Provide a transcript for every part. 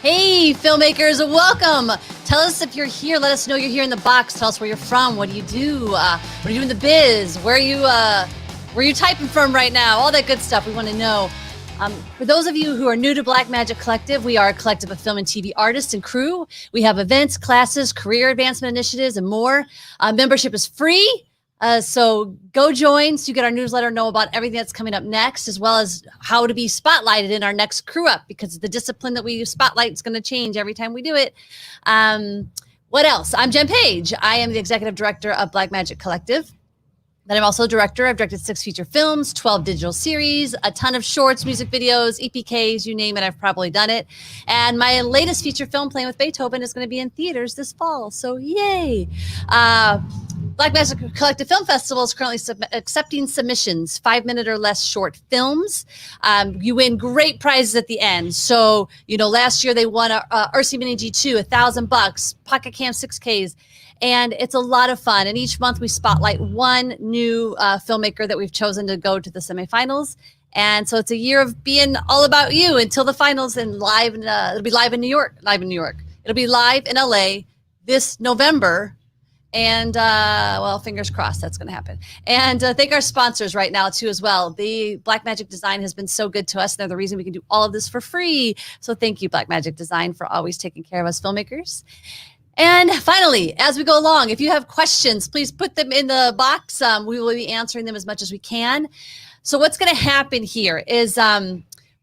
Hey, filmmakers, welcome. Tell us if you're here. Let us know you're here in the box. Tell us where you're from. What do you do? What are you doing in the biz? Where are you typing from right now? All that good stuff. We want to know. For those of you who are new to Blackmagic Collective, we are a collective of film and TV artists and crew. We have events, classes, career advancement initiatives, and more. Membership is free. So go join so you get our newsletter, know about everything that's coming up next, as well as how to be spotlighted in our next crew up, because the discipline that we spotlight is going to change every time we do it. What else? I'm Jen Page. I am the executive director of Blackmagic Collective. Then I'm also a director. I've directed 6 feature films, 12 digital series, a ton of shorts, music videos, EPKs, you name it, I've probably done it. And my latest feature film, Playing with Beethoven, is going to be in theaters this fall. So yay. Blackmagic Collective Film Festival is currently accepting submissions, 5-minute or less short films. You win great prizes at the end. So, last year they won a Ursi Mini G2, $1,000, Pocket Cam 6Ks. And it's a lot of fun. And each month we spotlight one new filmmaker that we've chosen to go to the semifinals. And so it's a year of being all about you until the finals, and live. It'll be live in New York. It'll be live in LA this November. And well, fingers crossed that's going to happen. And thank our sponsors right now too as well. The Blackmagic Design has been so good to us. They're the reason we can do all of this for free. So thank you, Blackmagic Design, for always taking care of us filmmakers. And finally, as we go along, if you have questions, please put them in the box. We will be answering them as much as we can. So what's going to happen here is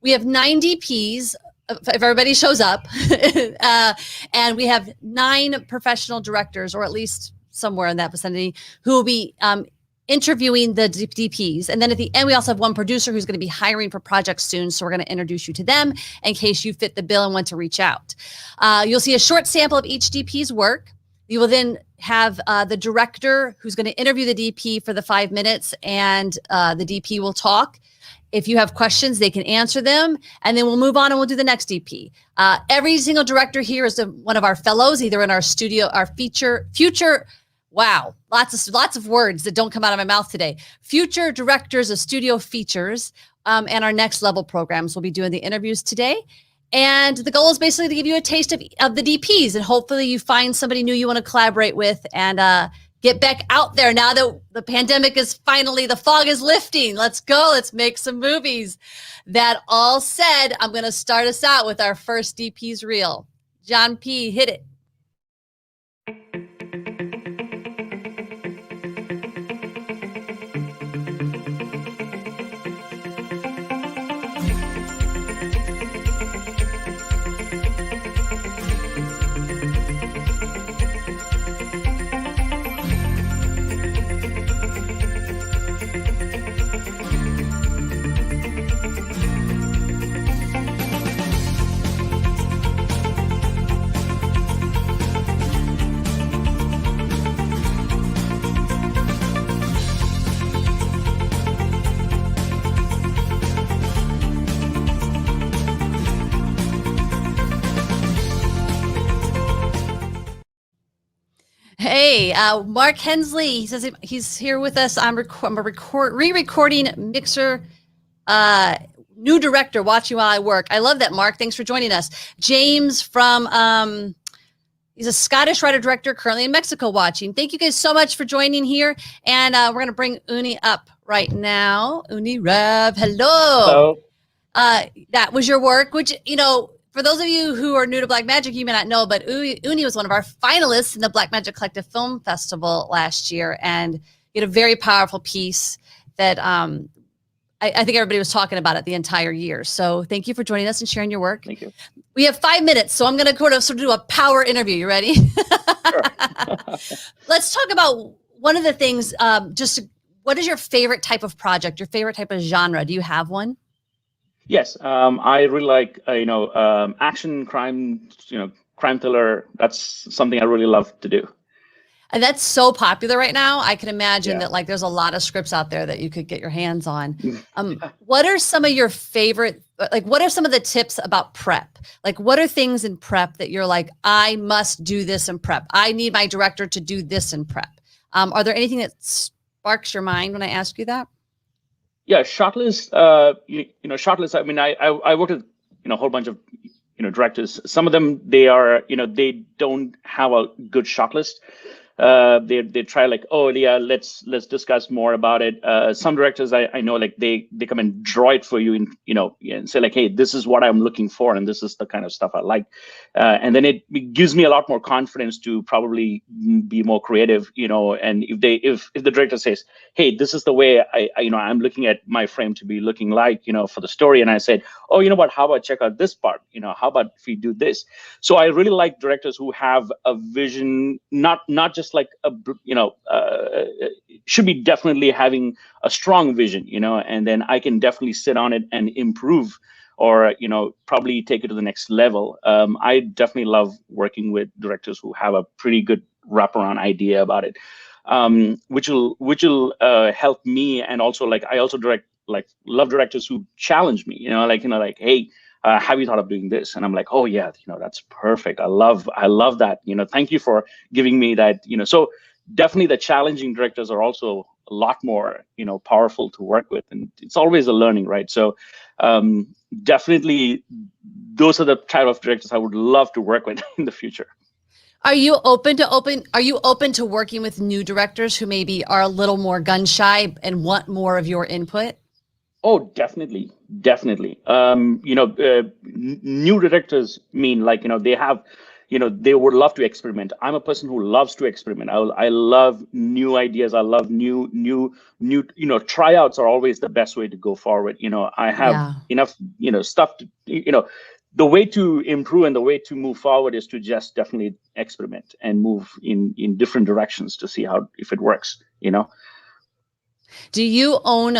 we have 9 DPs, if everybody shows up, and we have 9 professional directors, or at least somewhere in that vicinity, who will be interviewing the DPs. And then at the end, we also have 1 producer who's going to be hiring for projects soon. So we're going to introduce you to them in case you fit the bill and want to reach out. You'll see a short sample of each DP's work. You will then have the director who's going to interview the DP for the 5 minutes, and the DP will talk. If you have questions, they can answer them, and then we'll move on and we'll do the next DP. Every single director here is one of our fellows, either in our studio, our future. Wow, lots of words that don't come out of my mouth today. Future directors of studio features, and our next level programs. We'll be doing the interviews today. And the goal is basically to give you a taste of the DPs, and hopefully you find somebody new you want to collaborate with, and get back out there now that the pandemic is finally, the fog is lifting. Let's go, let's make some movies. That all said, I'm going to start us out with our first DP's reel. John P., hit it. Hey, Mark Hensley, he says he's here with us. I'm re-recording mixer, new director, watching while I work. I love that, Mark. Thanks for joining us. James from, he's a Scottish writer-director currently in Mexico watching. Thank you guys so much for joining here. And we're going to bring Unni up right now. Unni Rav, hello. Hello. That was your work, which, for those of you who are new to Blackmagic, you may not know, but Unni was one of our finalists in the Blackmagic Collective Film Festival last year, and you had a very powerful piece that I think everybody was talking about it the entire year. So thank you for joining us and sharing your work. Thank you. We have 5 minutes, so I'm going to sort of do a power interview. You ready? Sure. Let's talk about one of the things. What is your favorite type of project? Your favorite type of genre? Do you have one? Yes, I really like action, crime, crime thriller. That's something I really love to do. And that's so popular right now. I can imagine that there's a lot of scripts out there that you could get your hands on. What are some of your favorite, what are some of the tips about prep? What are things in prep that you're like, I must do this in prep. I need my director to do this in prep. Are there anything that sparks your mind when I ask you that? Yeah, shot list. Shot list. I mean, I worked with a whole bunch of directors. Some of them, they are, they don't have a good shot list. They try like, oh yeah, let's discuss more about it. Some directors I know, like they come and draw it for you, and say like, hey, this is what I'm looking for, and this is the kind of stuff I like, and then it gives me a lot more confidence to probably be more creative, and if the director says, hey, this is the way I'm looking at my frame to be looking like, for the story, and I said, oh, you know what, how about check out this part, how about if we do this? So I really like directors who have a vision, not just like should be definitely having a strong vision, and then I can definitely sit on it and improve, or probably take it to the next level. I definitely love working with directors who have a pretty good wraparound idea about it, which will help me. And also, like, I also love directors who challenge me, like, hey, have you thought of doing this? And I'm like, oh yeah, that's perfect. I love that. Thank you for giving me that. So definitely the challenging directors are also a lot more, powerful to work with, and it's always a learning, right? So definitely those are the type of directors I would love to work with in the future. Are you open to working with new directors who maybe are a little more gun shy and want more of your input? Oh, definitely. New directors mean, like, they have, they would love to experiment. I'm a person who loves to experiment. I love new ideas. I love new, tryouts are always the best way to go forward. I have enough, stuff to, the way to improve and the way to move forward is to just definitely experiment and move in different directions to see if it works, Do you own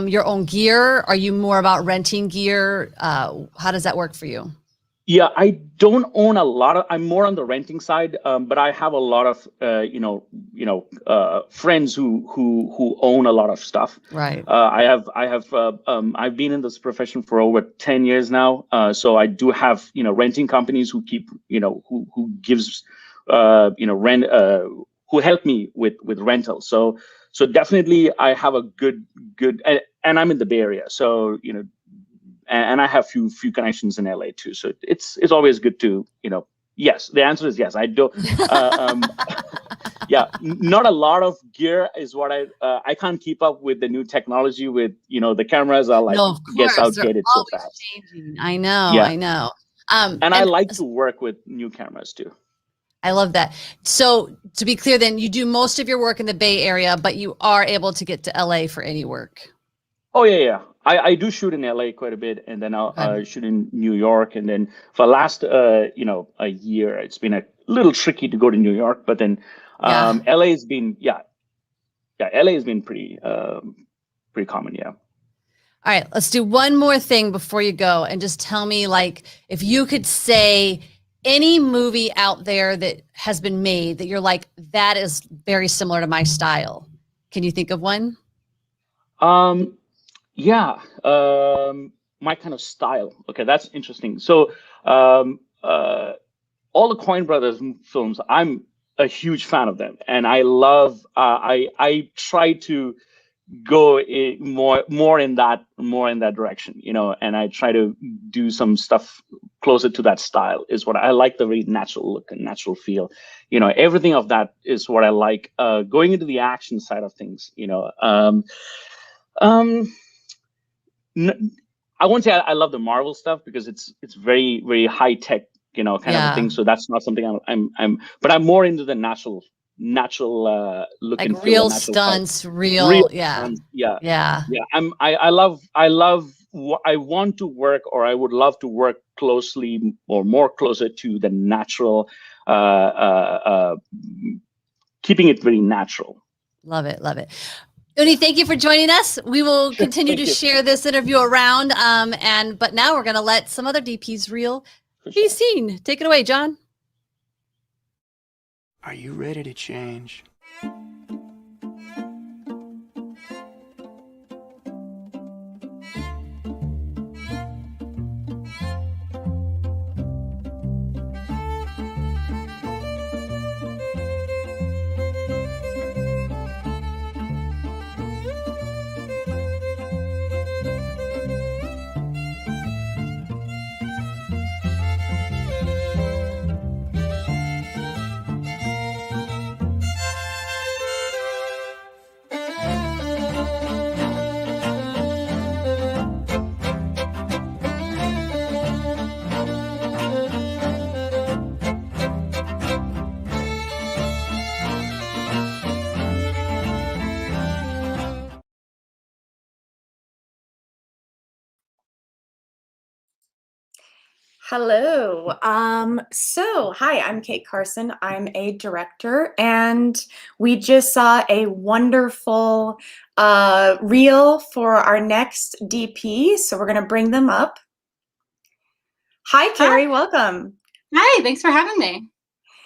your own gear? Are you more about renting gear? How does that work for you? Yeah, I don't own a lot of. I'm more on the renting side, but I have a lot of friends who own a lot of stuff. Right. I've been in this profession for over 10 years now, so I do have renting companies who keep who gives rent, who help me with rental. So definitely I have a good and I'm in the Bay Area, so and I have few connections in LA too. So it's always good to yes. The answer is yes. I do. Yeah, not a lot of gear is what I can't keep up with the new technology. With the cameras are like gets outdated so fast. Changing. I know. And I like to work with new cameras too. I love that. So to be clear, then you do most of your work in the Bay Area, but you are able to get to LA for any work. Oh yeah. I do shoot in LA quite a bit, and then I'll shoot in New York, and then for the last a year, it's been a little tricky to go to New York, but then LA has been LA has been pretty common. Yeah. All right, let's do one more thing before you go, and just tell me, like, if you could say any movie out there that has been made that you're like, that is very similar to my style. Can you think of one? Yeah, my kind of style. Okay, that's interesting. So all the Coen Brothers films, I'm a huge fan of them, and I love. I try to go more in that direction, and I try to do some stuff closer to that style. Is what I like, the very natural look and natural feel. Everything of that is what I like. Going into the action side of things, I won't say I love the Marvel stuff, because it's very, very high tech, kind of a thing. So that's not something but I'm more into the natural look, like, and feel, real stunts, real stunts. Yeah. I want to work, or I would love to work closely or more closer to the natural, keeping it very natural. Love it. Unni, thank you for joining us. We will continue to share this interview around. But now we're going to let some other DP's reel be seen. Take it away, John. Are you ready to change? Hello. Hi, I'm Kate Carson. I'm a director, and we just saw a wonderful reel for our next DP. So we're going to bring them up. Hi, Carrie. Welcome. Hi, thanks for having me.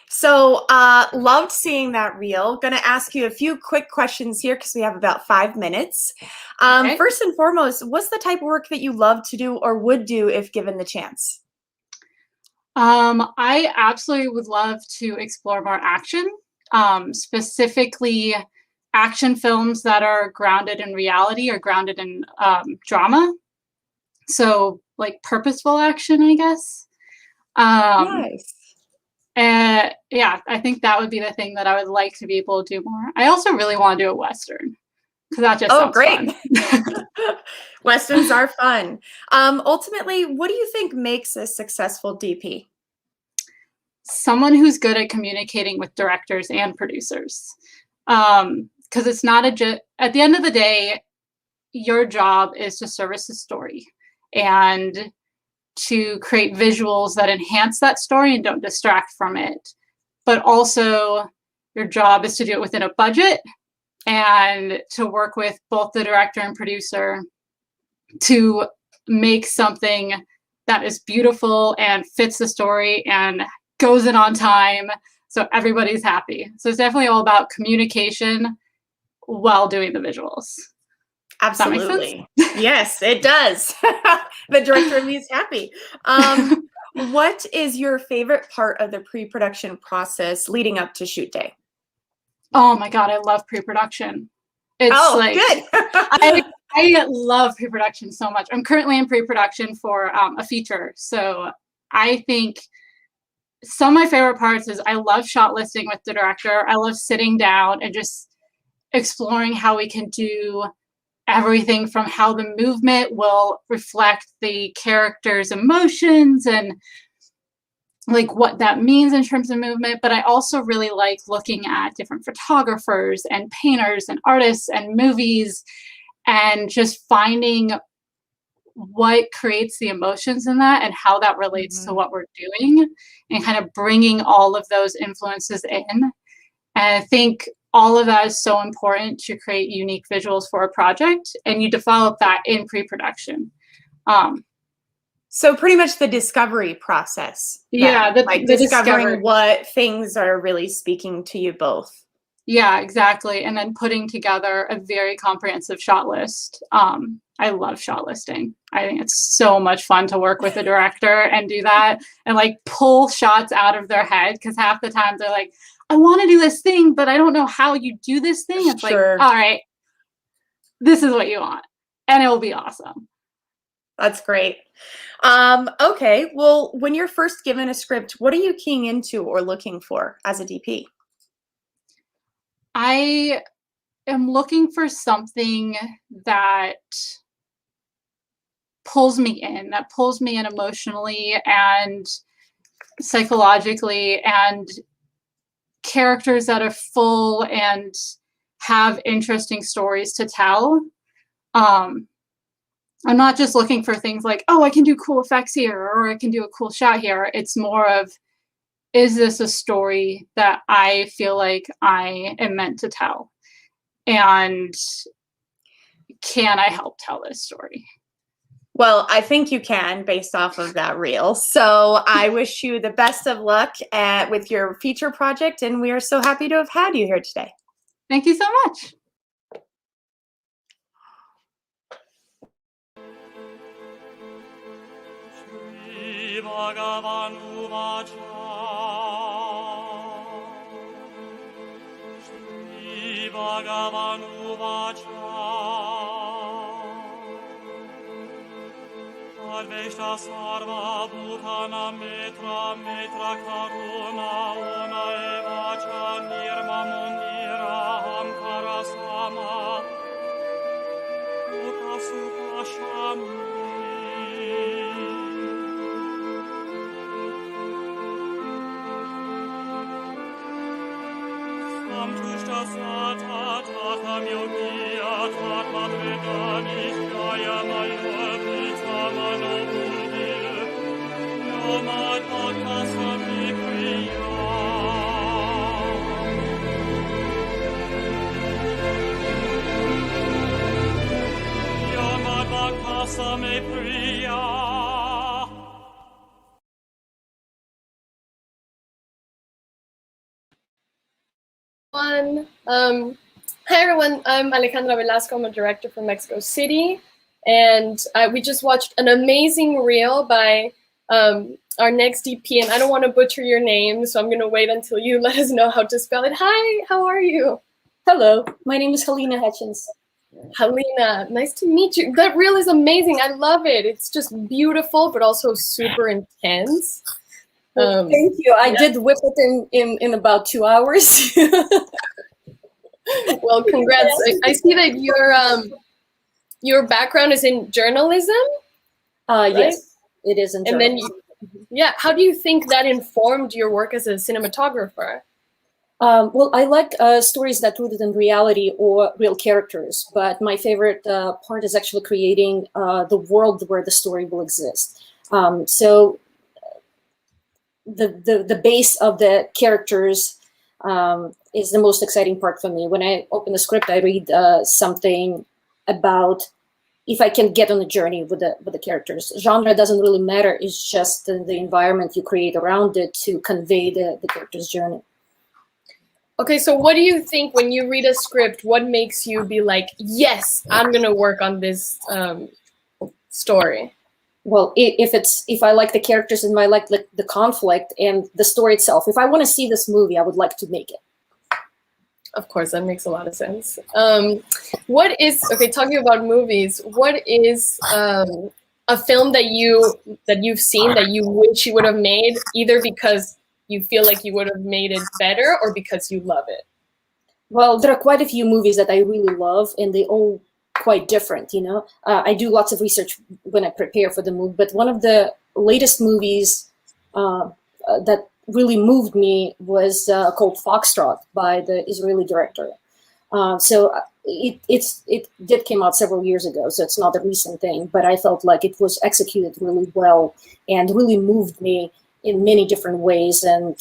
So loved seeing that reel. Going to ask you a few quick questions here because we have about 5 minutes. Okay. First and foremost, what's the type of work that you love to do or would do if given the chance? I absolutely would love to explore more action, specifically action films that are grounded in reality or grounded in drama. So like purposeful action, I guess. Nice. And yeah, I think that would be the thing that I would like to be able to do more. I also really want to do a Western because that just sounds great. fun. Westerns are fun. Ultimately, what do you think makes a successful DP? Someone who's good at communicating with directors and producers. Because it's not at the end of the day, your job is to service the story and to create visuals that enhance that story and don't distract from it. But also your job is to do it within a budget and to work with both the director and producer to make something that is beautiful and fits the story and goes in on time so everybody's happy. So it's definitely all about communication while doing the visuals. Absolutely. Yes, it does. The director of me is happy. What is your favorite part of the pre-production process leading up to shoot day? Oh my God, I love pre-production. It's good. I love pre-production so much. I'm currently in pre-production for a feature. So I think some of my favorite parts is I love shot listing with the director. I love sitting down and just exploring how we can do everything from how the movement will reflect the character's emotions and like what that means in terms of movement. But I also really like looking at different photographers and painters and artists and movies and just finding what creates the emotions in that and how that relates to what we're doing and kind of bringing all of those influences in. And I think all of that is so important to create unique visuals for a project, and you develop that in pre-production. So pretty much the discovery process. Yeah, the discovering what things are really speaking to you both. Yeah, exactly. And then putting together a very comprehensive shot list. I love shot listing. I think it's so much fun to work with a director and do that and like pull shots out of their head, because half the time they're like, I want to do this thing, but I don't know how you do this thing. It's Sure. like, all right, this is what you want, and it will be awesome. That's great. Okay, well, when you're first given a script, what are you keying into or looking for as a DP? I am looking for something that pulls me in emotionally and psychologically, and characters that are full and have interesting stories to tell. I'm not just looking for things like, oh, I can do cool effects here or I can do a cool shot here. It's more of, is this a story that I feel like I am meant to tell? And can I help tell this story? Well, I think you can based off of that reel. So I wish you the best of luck with your feature project, and we are so happy to have had you here today. Thank you so much. Advešta sarva bhutana metra karuna ona eva cha nirma mundira hamkara sama uta supa shami samtushta sata tatam yogiya tatmat vedani jaya mayo Mano Yomad Bakasami Priya. Yomad Bakasami Priya. Hi everyone, I'm Alejandra Velasco. I'm a director from Mexico City, and we just watched an amazing reel by our next DP, and I don't want to butcher your name, so I'm going to wait until you let us know how to spell it. Hi, how are you? Hello, my name is Helena Hutchins. Helena, nice to meet you. That reel is amazing. I love it. It's just beautiful, but also super intense. Thank you. I did whip it in about 2 hours. Well, congrats. I see that your background is in journalism. Yes, right? it is in And journalism. then, yeah, how do you think that informed your work as a cinematographer? Well, I like stories that rooted in reality or real characters, but my favorite part is actually creating the world where the story will exist. So the base of the characters is the most exciting part for me. When I open the script, I read something about if I can get on a journey with the characters. Genre doesn't really matter. It's just the environment you create around it to convey the character's journey. Okay, so what do you think when you read a script? What makes you be like, yes, I'm gonna work on this story? Well, if I like the characters and I like the conflict and the story itself, if I want to see this movie, I would like to make it. Of course, that makes a lot of sense. What is, okay, talking about movies, what is a film that you've seen that you wish you would have made, either because you feel like you would have made it better or because you love it? Well, there are quite a few movies that I really love, and they all quite different, you know. I do lots of research when I prepare for the movie, but one of the latest movies that really moved me was called Foxtrot by the Israeli director. So it did came out several years ago, so it's not a recent thing, but I felt like it was executed really well and really moved me in many different ways, and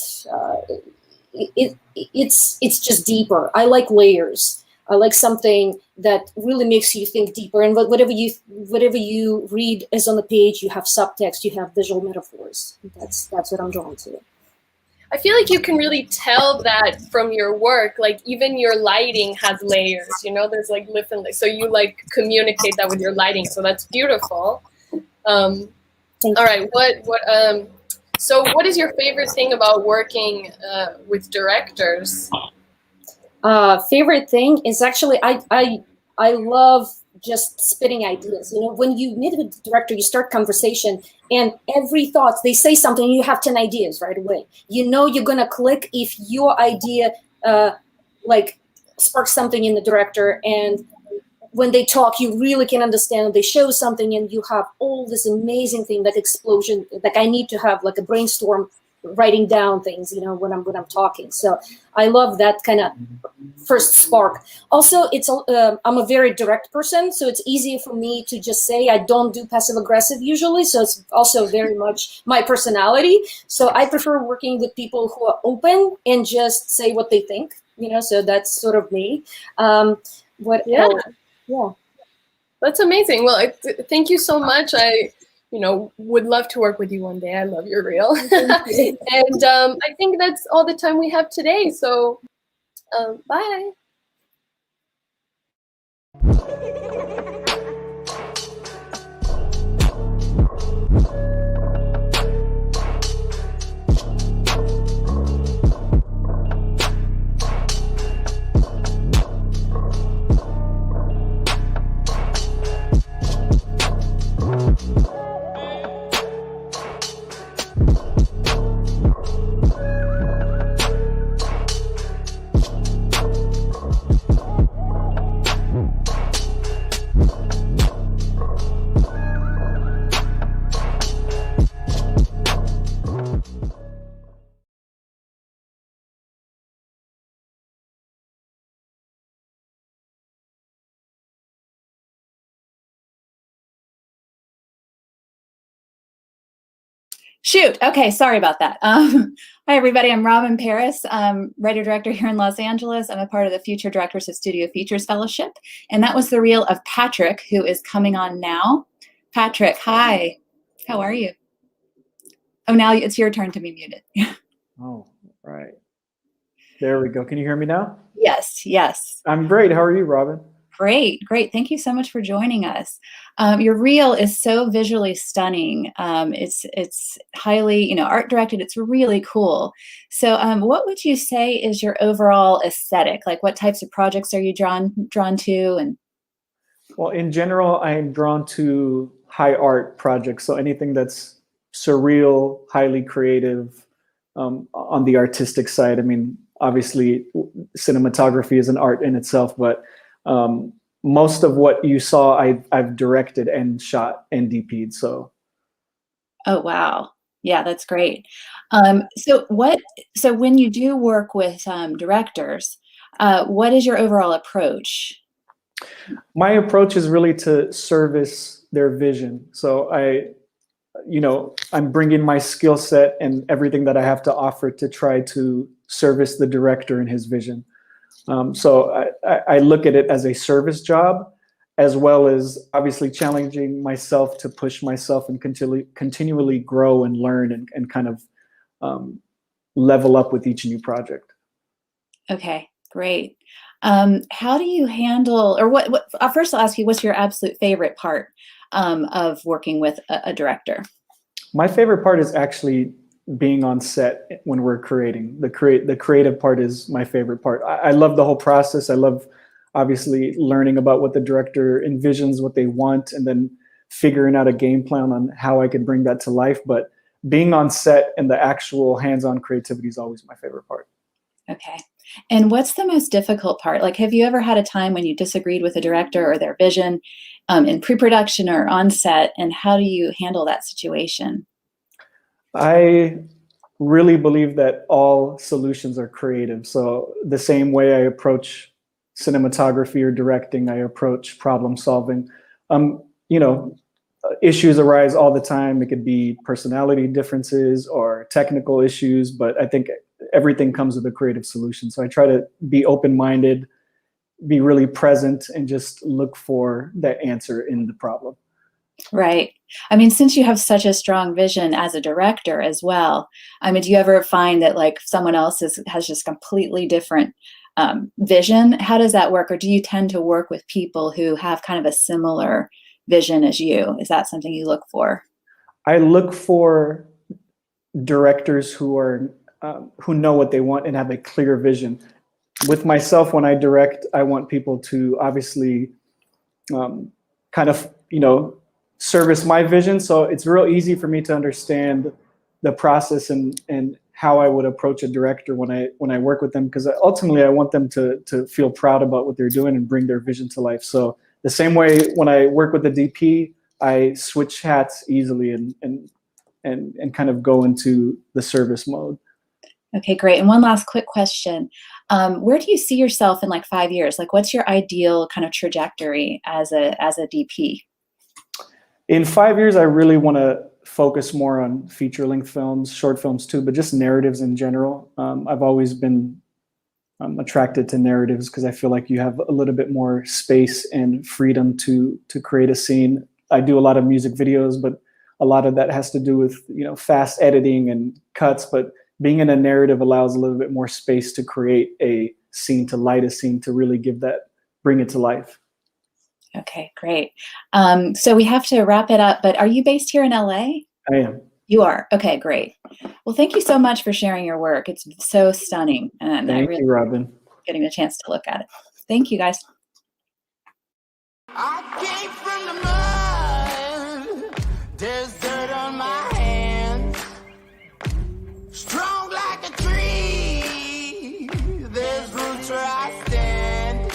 it's just deeper. I like layers. I like something that really makes you think deeper. And whatever you read is on the page. You have subtext. You have visual metaphors. That's what I'm drawn to. I feel like you can really tell that from your work. Like even your lighting has layers. You know, there's like different. So you like communicate that with your lighting. So that's beautiful. All right. So what is your favorite thing about working with directors? Favorite thing is actually I love just spitting ideas. You know, when you meet with the director, you start conversation, and every thought they say something, you have 10 ideas right away. You know you're gonna click if your idea like sparks something in the director, and when they talk, you really can understand. They show something, and you have all this amazing thing, that explosion. Like I need to have like a brainstorm, writing down things, you know, when I'm talking. So I love that kind of first spark. Also, it's I'm a very direct person, so it's easier for me to just say. I don't do passive aggressive usually, so it's also very much my personality. So I prefer working with people who are open and just say what they think, you know. So that's sort of me. Yeah, That's amazing. Well, thank you so much. I would love to work with you one day. I love your reel. And I think that's all the time we have today. So bye. Shoot. Okay. Sorry about that. Hi, everybody. I'm Robin Paris. I'm writer director here in Los Angeles. I'm a part of the Future Directors of Studio Features Fellowship. And that was the reel of Patrick, who is coming on now. Patrick, hi. How are you? Oh, now it's your turn to be muted. Oh, right. There we go. Can you hear me now? Yes. Yes. I'm great. How are you, Robin? Great, great. Thank you so much for joining us. Your reel is so visually stunning. It's highly, art directed. It's really cool. So, what would you say is your overall aesthetic? Like, what types of projects are you drawn to? And well, in general, I am drawn to high art projects. So anything that's surreal, highly creative, on the artistic side. I mean, obviously, cinematography is an art in itself, but most of what you saw, I've directed and shot and DP'd. So. Oh, wow. Yeah, that's great. So when you do work with directors, what is your overall approach? My approach is really to service their vision. So I'm bringing my skill set and everything that I have to offer to try to service the director and his vision. So I look at it as a service job, as well as obviously challenging myself to push myself and continually grow and learn and kind of level up with each new project. Okay, great. How do you handle, or what first I'll ask you, what's your absolute favorite part of working with a director? My favorite part is actually being on set when we're creating. The creative part is my favorite part. I love the whole process. I love obviously learning about what the director envisions, what they want, and then figuring out a game plan on how I could bring that to life. But being on set and the actual hands-on creativity is always my favorite part. Okay. And what's the most difficult part? Like, have you ever had a time when you disagreed with a director or their vision in pre-production or on set, and how do you handle that situation? I really believe that all solutions are creative. So the same way I approach cinematography or directing, I approach problem solving. Issues arise all the time. It could be personality differences or technical issues, but I think everything comes with a creative solution. So I try to be open-minded, be really present, and just look for that answer in the problem. Right. I mean, since you have such a strong vision as a director as well, I mean, do you ever find that like someone else has just completely different vision? How does that work? Or do you tend to work with people who have kind of a similar vision as you? Is that something you look for? I look for directors who know what they want and have a clear vision. With myself, when I direct, I want people to obviously kind of, service my vision. So it's real easy for me to understand the process and how I would approach a director when I work with them, because ultimately I want them to feel proud about what they're doing and bring their vision to life. So the same way when I work with the DP, I switch hats easily and kind of go into the service mode. Okay, great. And one last quick question. Where do you see yourself in like 5 years? Like, what's your ideal kind of trajectory as a DP? In 5 years, I really want to focus more on feature-length films, short films too, but just narratives in general. I've always been attracted to narratives because I feel like you have a little bit more space and freedom to create a scene. I do a lot of music videos, but a lot of that has to do with fast editing and cuts. But being in a narrative allows a little bit more space to create a scene, to light a scene, to really bring it to life. Okay, great. So we have to wrap it up, but are you based here in LA? I am. You are? Okay, great. Well, thank you so much for sharing your work. It's so stunning. And Thank you, Robin. Getting a chance to look at it. Thank you, guys. I came from the mud. There's dirt on my hands. Strong like a tree. There's roots where I stand.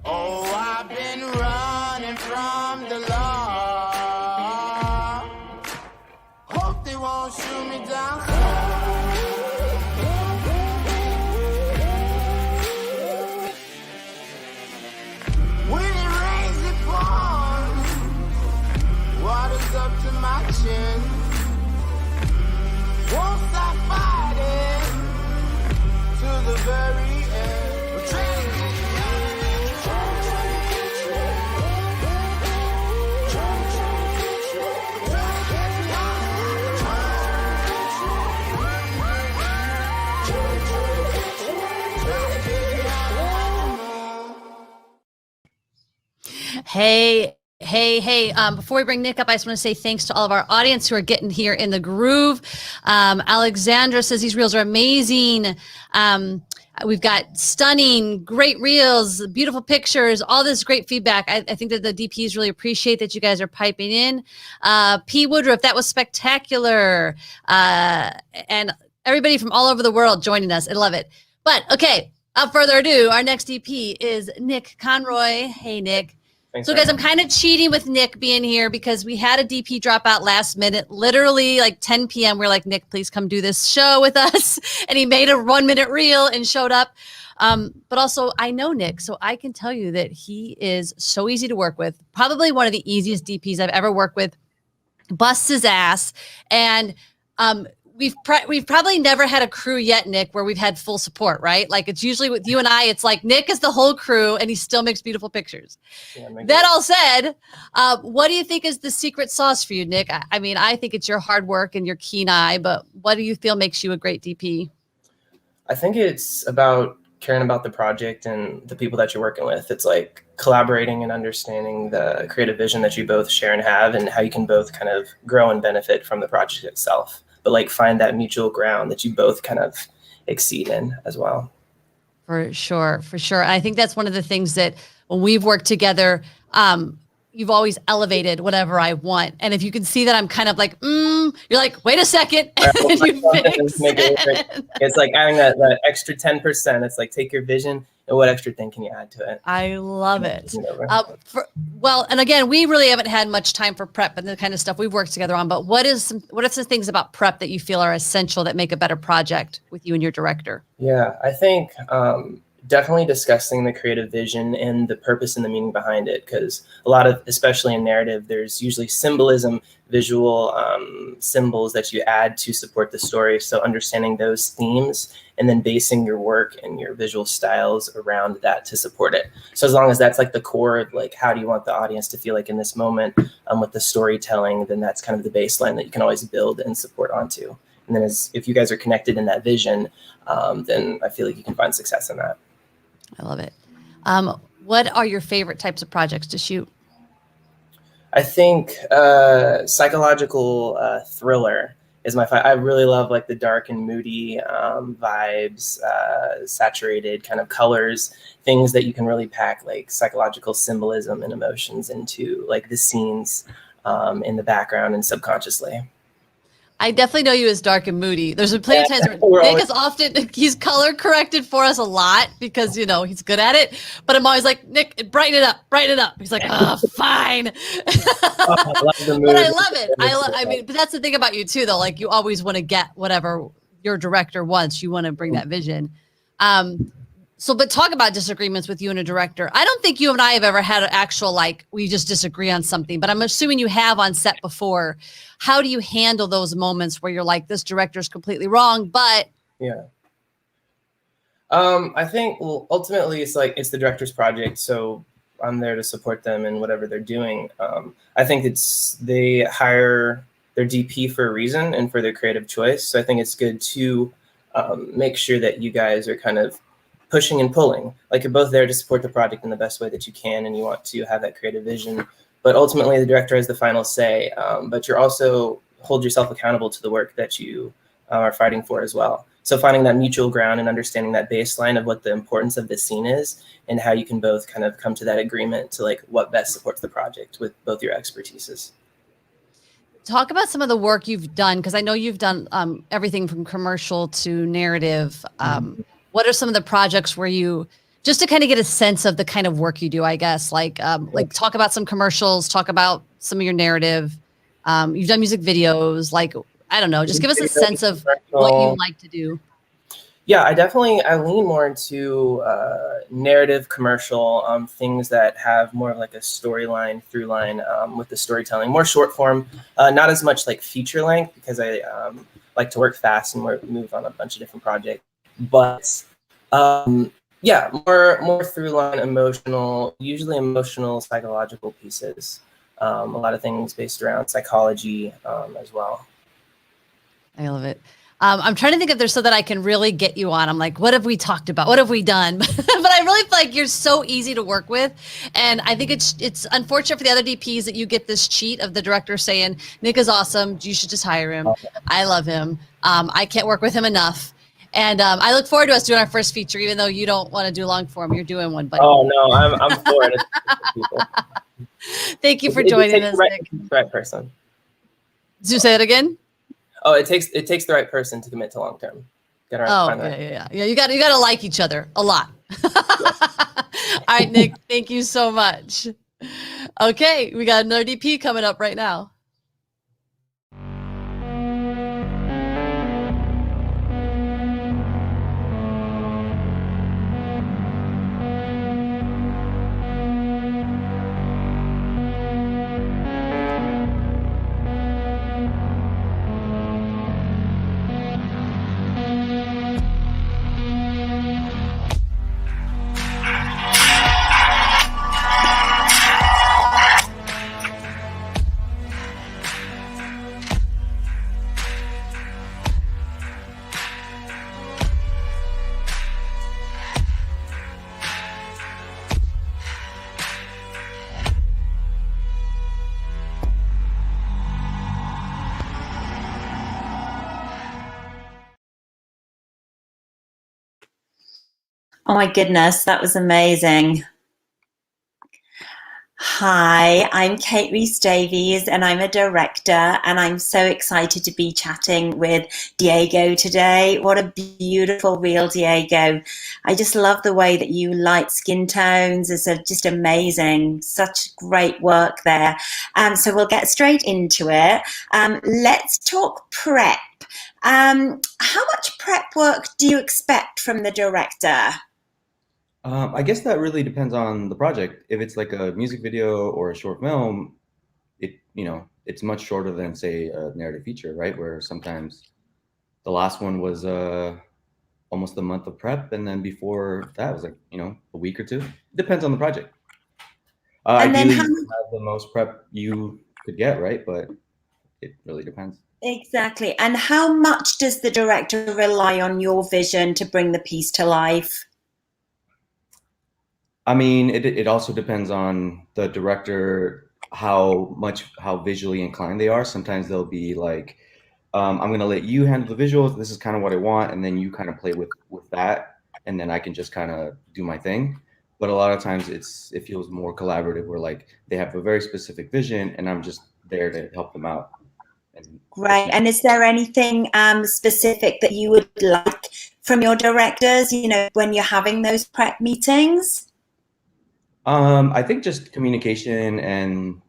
Oh, I've been running from the law. Hope they won't shoot me down. When it rains, it pours. Water's up to my chin. Hey, before we bring Nick up, I just want to say thanks to all of our audience who are getting here in the groove. Alexandra says these reels are amazing. We've got stunning, great reels, beautiful pictures, all this great feedback. I think that the DPs really appreciate that you guys are piping in. P. Woodruff, that was spectacular. And everybody from all over the world joining us. I love it. But okay, without further ado, our next DP is Nick Conroy. Hey, Nick. So guys, I'm kind of cheating with Nick being here because we had a DP drop out last minute, literally like 10 p.m. We're like, Nick, please come do this show with us. And he made a 1-minute reel and showed up. But also I know Nick, so I can tell you that he is so easy to work with. Probably one of the easiest DPs I've ever worked with. Busts his ass. And we've probably never had a crew yet, Nick, where we've had full support, right? Like it's usually with you and I, it's like Nick is the whole crew and he still makes beautiful pictures. Yeah, that all said, what do you think is the secret sauce for you, Nick? I mean, I think it's your hard work and your keen eye, but what do you feel makes you a great DP? I think it's about caring about the project and the people that you're working with. It's like collaborating and understanding the creative vision that you both share and have and how you can both kind of grow and benefit from the project itself. But like find that mutual ground that you both kind of exceed in as well. For sure. I think that's one of the things that when we've worked together, you've always elevated whatever I want. And if you can see that I'm kind of like, you're like, wait a second. And you fix it. It's like adding that extra 10%. It's like take your vision and what extra thing can you add to it? I love it. Well, and again, we really haven't had much time for prep and the kind of stuff we've worked together on, but what are some things about prep that you feel are essential that make a better project with you and your director? Yeah, I think definitely discussing the creative vision and the purpose and the meaning behind it, because a lot of, especially in narrative, there's usually symbolism, visual symbols that you add to support the story. So understanding those themes and then basing your work and your visual styles around that to support it. So as long as that's like the core of like, how do you want the audience to feel like in this moment with the storytelling, then that's kind of the baseline that you can always build and support onto. And then if you guys are connected in that vision, then I feel like you can find success in that. I love it. What are your favorite types of projects to shoot? I think psychological thriller is my favorite. I really love like the dark and moody vibes, saturated kind of colors, things that you can really pack like psychological symbolism and emotions into like the scenes in the background and subconsciously. I definitely know you as dark and moody. There's been plenty of times where Nick is often, he's color corrected for us a lot because, you know, he's good at it. But I'm always like, Nick, brighten it up. He's like, oh, fine. But I love it. I mean, but that's the thing about you too, though. Like you always want to get whatever your director wants. You want to bring that vision. But talk about disagreements with you and a director. I don't think you and I have ever had an actual, like, we just disagree on something, but I'm assuming you have on set before. How do you handle those moments where you're like, this director is completely wrong, but. Yeah. I think, well, ultimately it's like, it's the director's project. So I'm there to support them in whatever they're doing. I think they hire their DP for a reason and for their creative choice. So I think it's good to make sure that you guys are kind of pushing and pulling, like you're both there to support the project in the best way that you can, and you want to have that creative vision. But ultimately, the director has the final say. But you're also hold yourself accountable to the work that you are fighting for as well. So finding that mutual ground and understanding that baseline of what the importance of the scene is, and how you can both kind of come to that agreement to like what best supports the project with both your expertises. Talk about some of the work you've done, because I know you've done everything from commercial to narrative. What are some of the projects where you, just to kind of get a sense of the kind of work you do, I guess, like talk about some commercials, talk about some of your narrative. You've done music videos, like, I don't know, just give us a sense of what you like to do. Yeah, I lean more into narrative commercial, things that have more of like a storyline, through line with the storytelling, more short form, not as much like feature length, because I like to work fast and move on a bunch of different projects. But yeah, more through line, usually emotional, psychological pieces. A lot of things based around psychology as well. I love it. I'm trying to think if there's so that I can really get you on. I'm like, what have we talked about? What have we done? But I really feel like you're so easy to work with. And I think it's unfortunate for the other DPs that you get this cheat of the director saying, Nick is awesome. You should just hire him. I love him. I can't work with him enough. And I look forward to us doing our first feature, even though you don't want to do long form. You're doing one, but Oh no, I'm for it. Thank you for joining us, Nick. The right person. Did you say it again? Oh, it takes the right person to commit to long term. Yeah. You got to like each other a lot. All right, Nick. Thank you so much. Okay, we got another DP coming up right now. Oh my goodness, that was amazing. Hi, I'm Kate Rees-Davies and I'm a director, and I'm so excited to be chatting with Diego today. What a beautiful real Diego. I just love the way that you light skin tones. It's just amazing. Such great work there. So we'll get straight into it. Let's talk prep. How much prep work do you expect from the director? I guess that really depends on the project. If it's like a music video or a short film, it's much shorter than, say, a narrative feature, right? Where sometimes the last one was almost a month of prep, and then before that was like a week or two. It depends on the project. And then ideally, you have the most prep you could get, right? But it really depends. Exactly. And how much does the director rely on your vision to bring the piece to life? I mean, it also depends on the director, how visually inclined they are. Sometimes they'll be like, I'm going to let you handle the visuals. This is kind of what I want. And then you kind of play with that. And then I can just kind of do my thing. But a lot of times it feels more collaborative, where like they have a very specific vision and I'm just there to help them out. Right. And is there anything specific that you would like from your directors, when you're having those prep meetings? I think just communication, and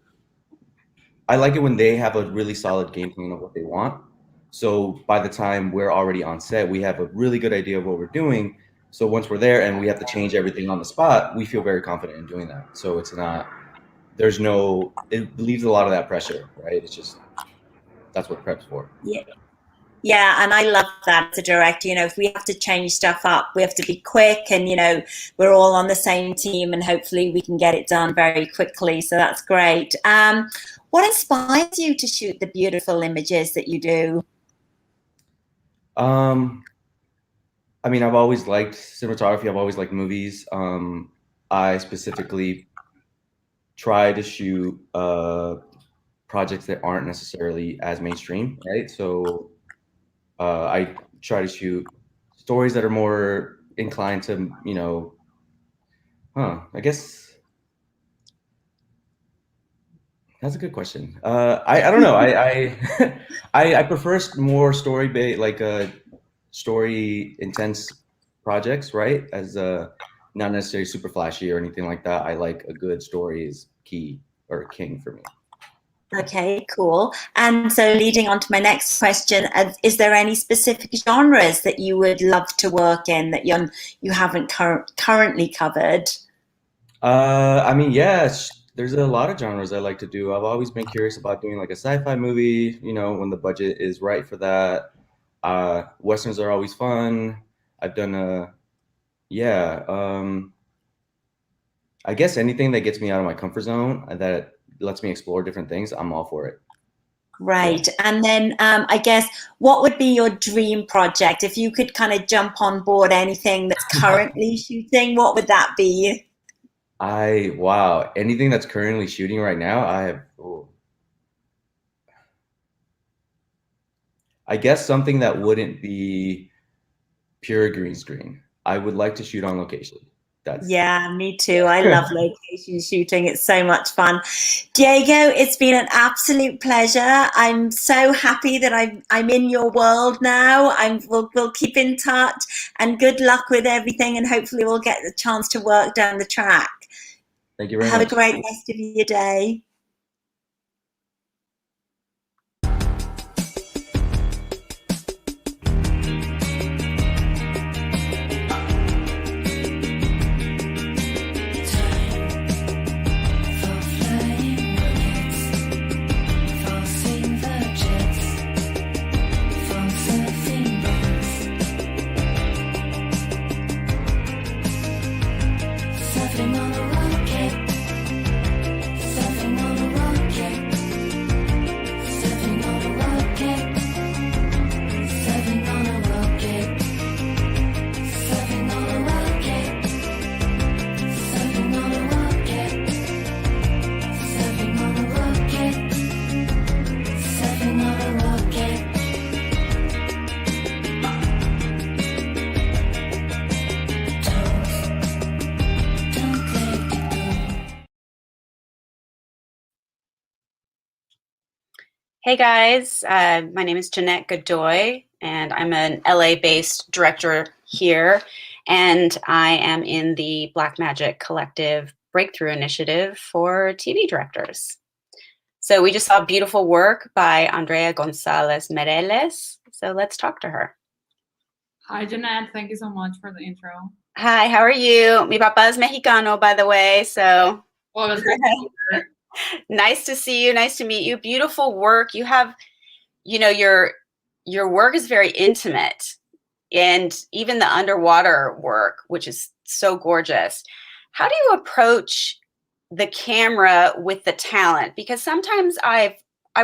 I like it when they have a really solid game plan of what they want. So by the time we're already on set, we have a really good idea of what we're doing. So once we're there and we have to change everything on the spot, we feel very confident in doing that. So it leaves a lot of that pressure, right? It's just, that's what prep's for. Yeah, and I love that as a director. If we have to change stuff up, we have to be quick, and we're all on the same team, and hopefully we can get it done very quickly. So that's great. What inspires you to shoot the beautiful images that you do? I mean, I've always liked cinematography. I've always liked movies. I specifically try to shoot projects that aren't necessarily as mainstream, right? So I try to shoot stories that are more inclined to, I guess that's a good question. I don't know. I prefer more story-based, like story intense projects, right? As not necessarily super flashy or anything like that. I like a good story is key or king for me. Okay, cool. And so leading on to my next question, is there any specific genres that you would love to work in that you haven't currently covered? I mean, yes, there's a lot of genres I like to do. I've always been curious about doing like a sci-fi movie, when the budget is right for that. Westerns are always fun. I've done I guess anything that gets me out of my comfort zone, that lets me explore different things, I'm all for it. Great. And then I guess what would be your dream project? If you could kind of jump on board anything that's currently shooting, what would that be? Wow, anything that's currently shooting right now, I guess something that wouldn't be pure green screen. I would like to shoot on location. Yeah, me too. I love location shooting. It's so much fun. Diego, it's been an absolute pleasure. I'm so happy that I'm in your world now. We'll keep in touch, and good luck with everything, and hopefully we'll get the chance to work down the track. Thank you very much. Have a great rest of your day. Hey guys, my name is Jeanette Godoy, and I'm an LA-based director here, and I am in the Blackmagic Collective Breakthrough Initiative for TV directors. So we just saw beautiful work by Andrea Gonzalez Meirelles, so let's talk to her. Hi Jeanette, thank you so much for the intro. Hi, how are you? Mi papá es mexicano, by the way, so. Well, that's great. Nice to see you. Nice to meet you. Beautiful work. You have, you know, your work is very intimate, and even the underwater work, which is so gorgeous. How do you approach the camera with the talent? Because sometimes I've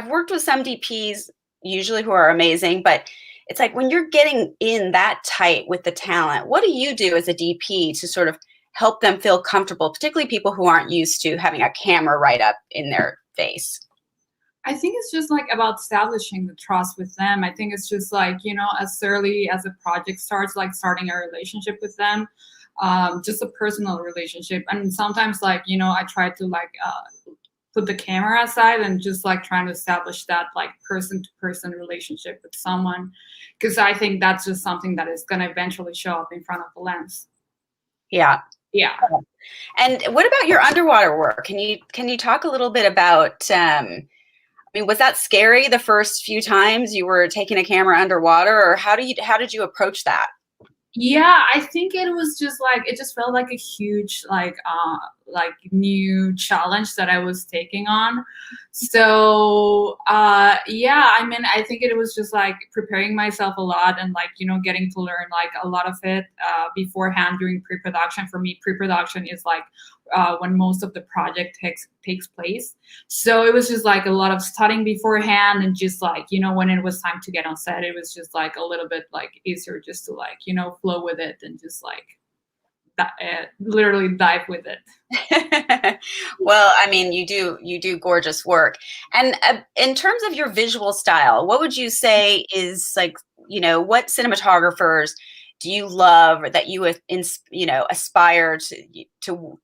worked with some DPs, usually who are amazing, but it's like when you're getting in that tight with the talent, what do you do as a DP to sort of help them feel comfortable, particularly people who aren't used to having a camera right up in their face? I think it's just like about establishing the trust with them. I think it's just like, you know, as early as a project starts, like starting a relationship with them, just a personal relationship. And sometimes, like, you know, I try to like put the camera aside and just like trying to establish that like person-to-person relationship with someone, because I think that's just something that is going to eventually show up in front of the lens. Yeah. Yeah. And what about your underwater work? Can you talk a little bit about, I mean, was that scary the first few times you were taking a camera underwater, or how did you approach that? Yeah, I think it was just like, it just felt like a huge like new challenge that I was taking on. So yeah, I mean, I think it was just like preparing myself a lot and like, you know, getting to learn like a lot of it beforehand during pre-production. For me, pre-production is like when most of the project takes place. So it was just like a lot of studying beforehand, and just like, you know, when it was time to get on set, it was just like a little bit like easier just to like, you know, flow with it and just like literally dive with it. Well, I mean, you do gorgeous work. And in terms of your visual style, what would you say is like, you know, what cinematographers do you love, or that you you know, aspire to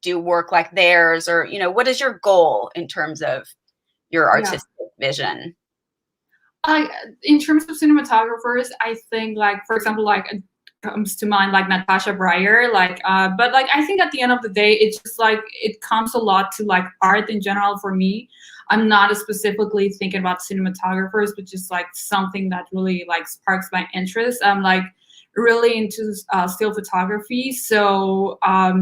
do work like theirs, or, you know, what is your goal in terms of your artistic vision? In terms of cinematographers, I think like, for example, like comes to mind like Natasha Breyer, like but like I think at the end of the day, it's just like it comes a lot to like art in general. For me, I'm not specifically thinking about cinematographers, but just like something that really like sparks my interest. I'm like really into still photography, so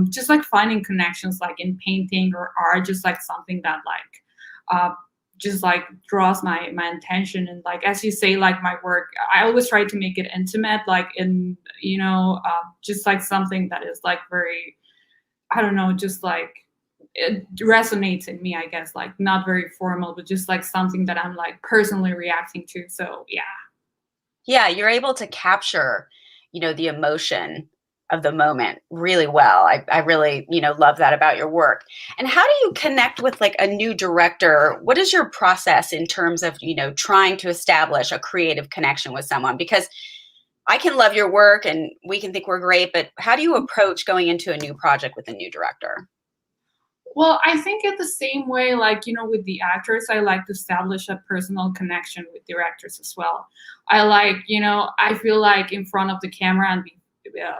just like finding connections like in painting or art, just like something that like just like draws my attention. And like, as you say, like my work, I always try to make it intimate, like in, you know, just like something that is like very, I don't know, just like it resonates in me, I guess, like not very formal, but just like something that I'm like personally reacting to. So yeah. Yeah, you're able to capture, you know, the emotion of the moment really well. I really, you know, love that about your work. And how do you connect with like a new director? What is your process in terms of, you know, trying to establish a creative connection with someone? Because I can love your work and we can think we're great, but how do you approach going into a new project with a new director? Well, I think in the same way, like, you know, with the actors, I like to establish a personal connection with directors as well. I like, you know, I feel like in front of the camera and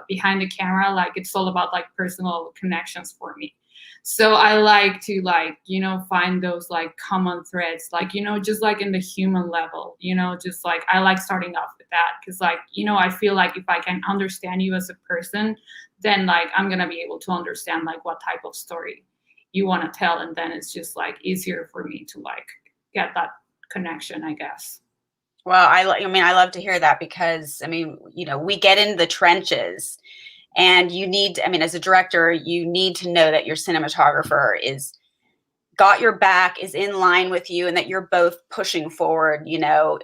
behind the camera, like it's all about like personal connections for me. So I like to like, you know, find those like common threads, like, you know, just like in the human level, you know, just like I like starting off with that because like, you know, I feel like if I can understand you as a person, then like I'm going to be able to understand like what type of story you want to tell, and then it's just like easier for me to like get that connection, I guess. Well, I mean, I love to hear that because, I mean, you know, we get in the trenches and you need, I mean, as a director, you need to know that your cinematographer is got your back, is in line with you, and that you're both pushing forward, you know,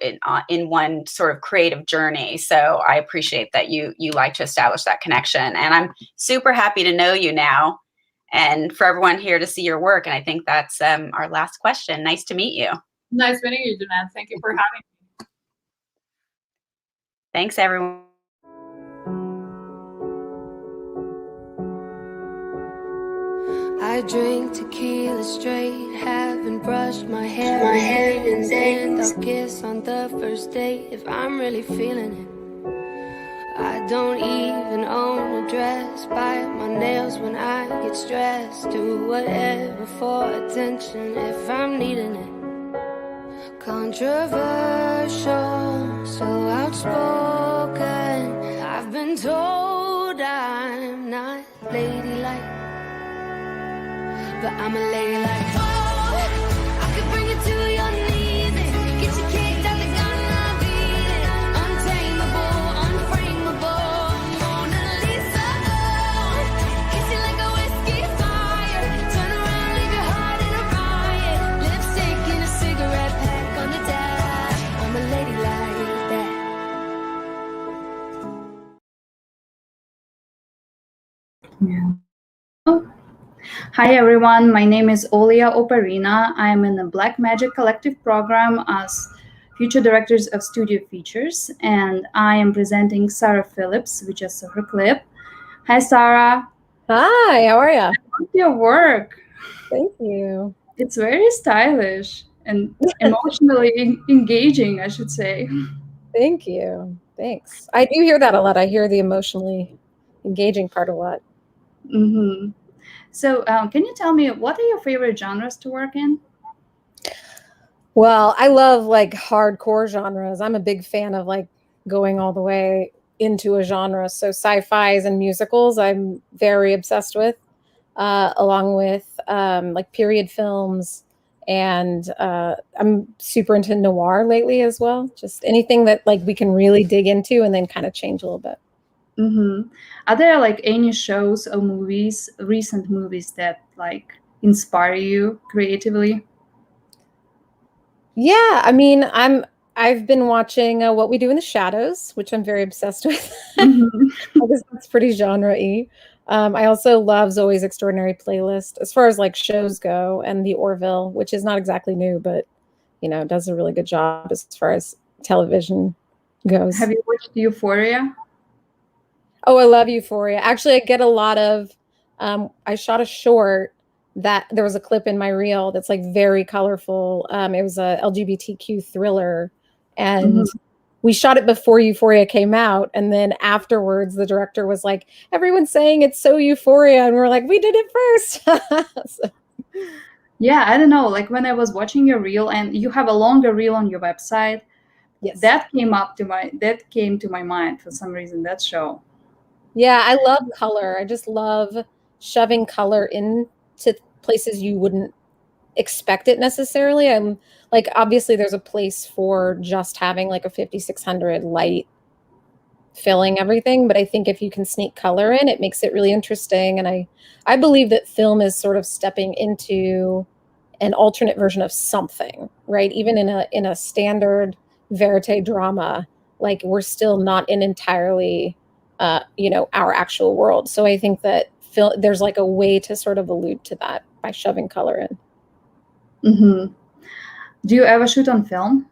in one sort of creative journey. So I appreciate that you like to establish that connection. And I'm super happy to know you now and for everyone here to see your work. And I think that's our last question. Nice to meet you. Nice meeting you, Jeanette. Thank you for having me. Thanks, everyone. I drink tequila straight, haven't brushed my hair in days. I'll kiss on the first date if I'm really feeling it. I don't even own a dress, bite my nails when I get stressed. Do whatever for attention if I'm needing it. Controversial, so outspoken. I've been told I'm not ladylike, but I'm a lady like, oh, I could bring you to your knees and get you kicked out the gun, I'll beat it. Untamable, unframeable, Mona Lisa, oh, kiss you like a whiskey fire, turn around, leave your heart in a riot, lipstick in a cigarette pack on the dash, I'm a lady like that. Yeah. Hi everyone, my name is Olia Oparina. I'm in the Blackmagic Collective program as Future Directors of Studio Features, and I am presenting Sarah Phillips. We just saw her clip. Hi Sarah. Hi, how are you? I love your work. Thank you. It's very stylish and emotionally engaging, I should say. Thank you. Thanks. I do hear that a lot. I hear the emotionally engaging part a lot. Mm-hmm. So can you tell me, what are your favorite genres to work in? Well, I love like hardcore genres. I'm a big fan of like going all the way into a genre. So sci-fis and musicals, I'm very obsessed with, along with like period films. And I'm super into noir lately as well. Just anything that like we can really dig into and then kind of change a little bit. Mm-hmm. Are there like any shows or movies, recent movies that like inspire you creatively? Yeah, I mean, I've been watching What We Do in the Shadows, which I'm very obsessed with. Mm-hmm. I guess that's pretty genre-y. I also love Zoe's Extraordinary Playlist as far as like shows go, and The Orville, which is not exactly new, but you know, does a really good job as far as television goes. Have you watched Euphoria? Oh, I love Euphoria. Actually, I get a lot of, I shot a short that there was a clip in my reel that's like very colorful. It was a LGBTQ thriller, and we shot it before Euphoria came out. And then afterwards, the director was like, everyone's saying it's so Euphoria. And we're like, we did it first. So. Yeah, I don't know. Like when I was watching your reel, and you have a longer reel on your website, yes, that came to my mind for some reason, that show. Yeah, I love color. I just love shoving color into places you wouldn't expect it necessarily. I'm like, obviously there's a place for just having like a 5600 light filling everything. But I think if you can sneak color in, it makes it really interesting. And I believe that film is sort of stepping into an alternate version of something, right? Even in a standard verite drama, like we're still not in entirely, our actual world. So I think that there's like a way to sort of allude to that by shoving color in. Mm-hmm. Do you ever shoot on film?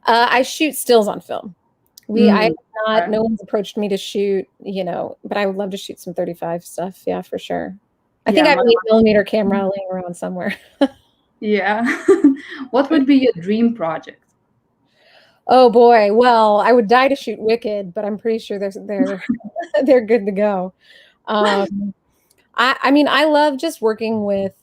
I shoot stills on film. No one's approached me to shoot, but I would love to shoot some 35 stuff. Yeah, for sure. I think I have an 8mm camera laying around somewhere. Yeah. What would be your dream project? Oh boy. Well, I would die to shoot Wicked, but I'm pretty sure they're they're good to go. I mean, I love just working with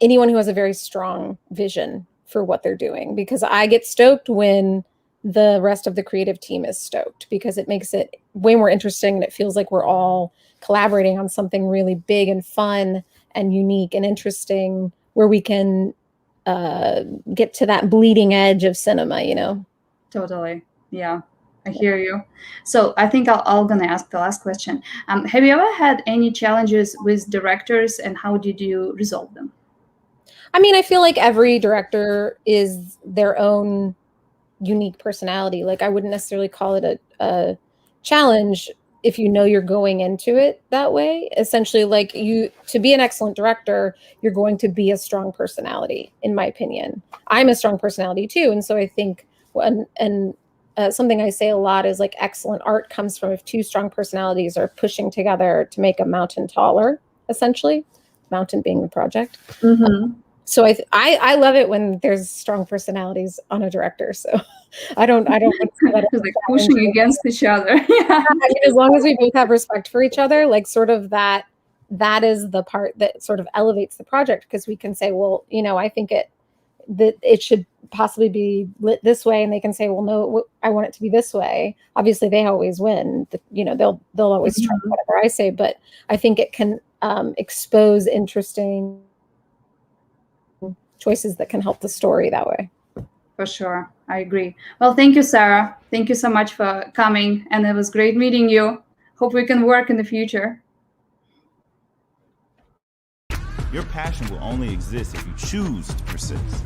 anyone who has a very strong vision for what they're doing, because I get stoked when the rest of the creative team is stoked, because it makes it way more interesting and it feels like we're all collaborating on something really big and fun and unique and interesting, where we can get to that bleeding edge of cinema. Totally. Yeah, I hear you. So I think I'll gonna ask the last question. Have you ever had any challenges with directors, and how did you resolve them? I mean, I feel like every director is their own unique personality. Like I wouldn't necessarily call it a challenge if you're going into it that way. Essentially, like to be an excellent director, you're going to be a strong personality, in my opinion. I'm a strong personality too. And so I think something I say a lot is like excellent art comes from if two strong personalities are pushing together to make a mountain taller, essentially, mountain being the project. Mm-hmm. So I love it when there's strong personalities on a director. So I don't want to say that it's like pushing against each other. Yeah. I mean, as long as we both have respect for each other, like sort of that is the part that sort of elevates the project, because we can say, well, I think that it should possibly be lit this way, and they can say, well, no, I want it to be this way. Obviously, they always win. They'll always trump whatever I say, but I think it can expose interesting choices that can help the story that way. For sure. I agree. Well, thank you, Sarah. Thank you so much for coming. And it was great meeting you. Hope we can work in the future. Your passion will only exist if you choose to persist.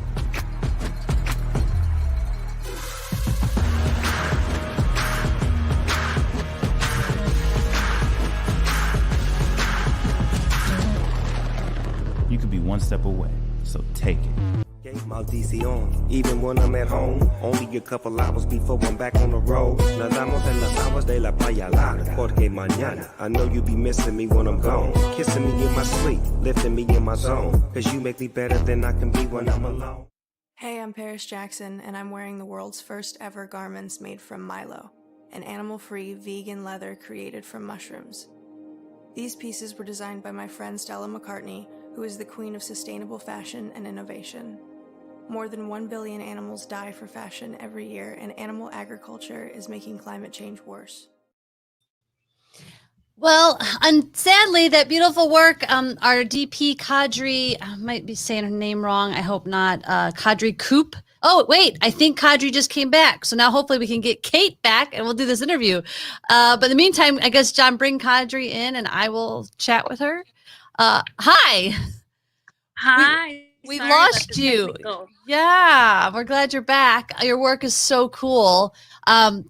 You could be one step away, so take it. Maldición, even when I'm at home, only a couple hours before I'm back on the road. Nadamos en las aguas de la playa larga, porque mañana I know you be missing me when I'm gone. Kissing me in my sleep, lifting me in my zone, cause you make me better than I can be when I'm alone. Hey, I'm Paris Jackson, and I'm wearing the world's first ever garments made from Milo, an animal-free vegan leather created from mushrooms. These pieces were designed by my friend Stella McCartney, who is the queen of sustainable fashion and innovation. More than 1 billion animals die for fashion every year, and animal agriculture is making climate change worse. Well, and sadly, that beautiful work, our DP Kadri, I might be saying her name wrong, I hope not, Kadri Koop. Oh, wait, I think Kadri just came back. So now hopefully we can get Kate back and we'll do this interview. But in the meantime, I guess, John, bring Kadri in and I will chat with her. Hi. Hi. We lost you. Yeah, we're glad you're back. Your work is so cool.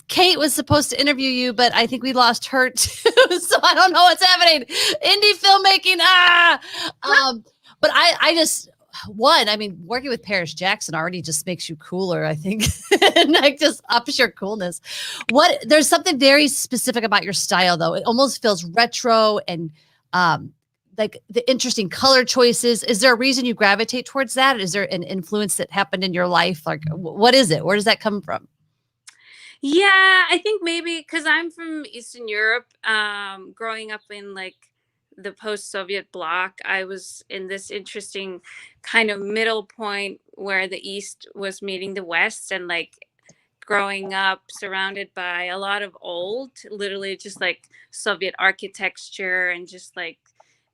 Kate was supposed to interview you, but I think we lost her too. So I don't know what's happening. Indie filmmaking. But I just, working with Paris Jackson already just makes you cooler, I think. And like just ups your coolness. There's something very specific about your style, though. It almost feels retro and like the interesting color choices. Is there a reason you gravitate towards that? Is there an influence that happened in your life? Like, what is it? Where does that come from? Yeah, I think maybe because I'm from Eastern Europe, growing up in like the post-Soviet bloc, I was in this interesting kind of middle point where the East was meeting the West, and like growing up surrounded by a lot of old, literally just like Soviet architecture and just like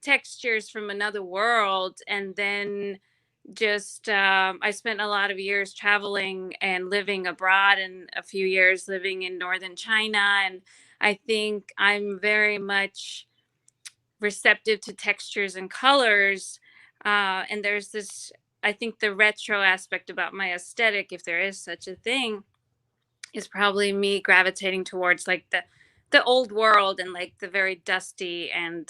textures from another world, and then just I spent a lot of years traveling and living abroad, and a few years living in northern China, and I think I'm very much receptive to textures and colors. And there's this, I think the retro aspect about my aesthetic, if there is such a thing, is probably me gravitating towards like the old world and like the very dusty and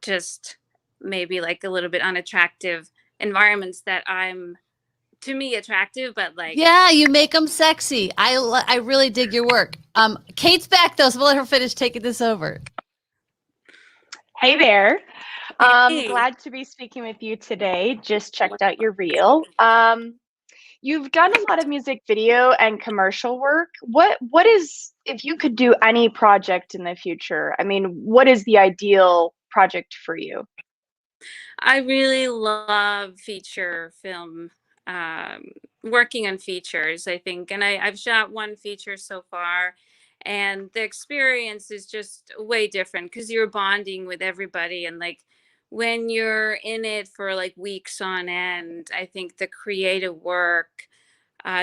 just maybe like a little bit unattractive environments that I'm, to me, attractive, but like Yeah, you make them sexy. I really dig your work. Kate's back though, so we'll let her finish taking this over. Hey there. Hey. Glad to be speaking with you today. Just checked out your reel. You've done a lot of music video and commercial work. What is, if you could do any project in the future, I mean, what is the ideal project for you? I really love feature film, working on features, I think. And I've shot one feature so far, and the experience is just way different because you're bonding with everybody. And like when you're in it for like weeks on end, I think the creative work,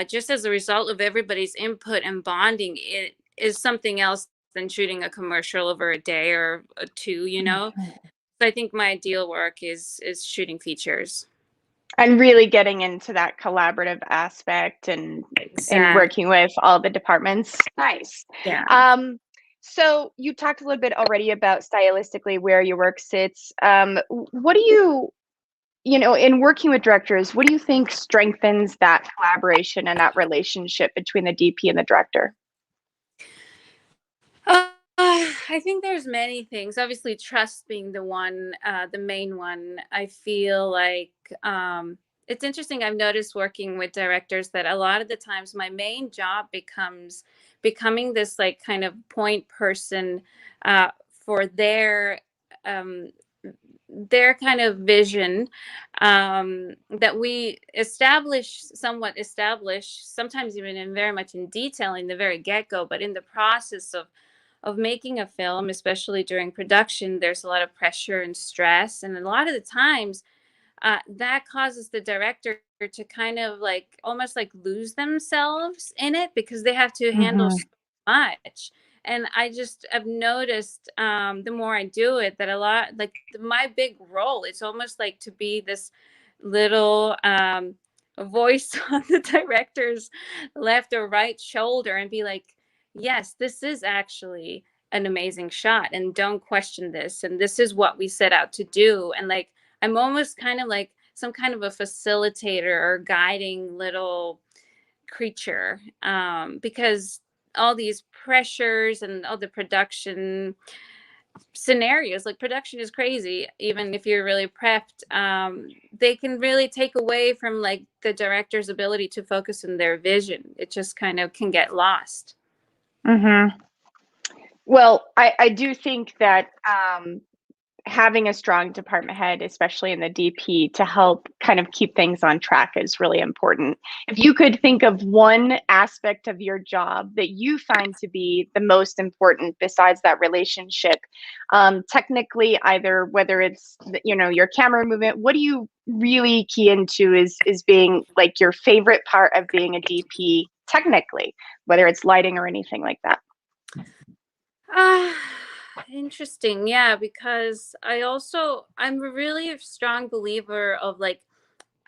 just as a result of everybody's input and bonding, it is something else than shooting a commercial over a day or two, you know? So I think my ideal work is shooting features. And really getting into that collaborative aspect and working with all the departments. Nice. Yeah. So you talked a little bit already about stylistically where your work sits. What do you know, in working with directors, what do you think strengthens that collaboration and that relationship between the DP and the director? I think there's many things. Obviously, trust being the one, the main one. I feel like it's interesting. I've noticed working with directors that a lot of the times my main job becomes becoming this like kind of point person for their kind of vision that we somewhat establish, sometimes even in very much in detail in the very get-go, but in the process of making a film, especially during production, there's a lot of pressure and stress. And a lot of the times that causes the director to kind of like almost like lose themselves in it because they have to handle so much. And I just have noticed the more I do it that a lot, like my big role, it's almost like to be this little voice on the director's left or right shoulder and be like, yes, this is actually an amazing shot and don't question this. And this is what we set out to do. And like, I'm almost kind of like some kind of a facilitator or guiding little creature because all these pressures and all the production scenarios, like production is crazy, even if you're really prepped, they can really take away from like the director's ability to focus on their vision. It just kind of can get lost. Well, I do think that having a strong department head, especially in the DP, to help kind of keep things on track is really important. If you could think of one aspect of your job that you find to be the most important besides that relationship, technically, either whether it's, you know, your camera movement, what do you really key into is being like your favorite part of being a DP technically, whether it's lighting or anything like that? Interesting. Yeah, because I'm really a strong believer of like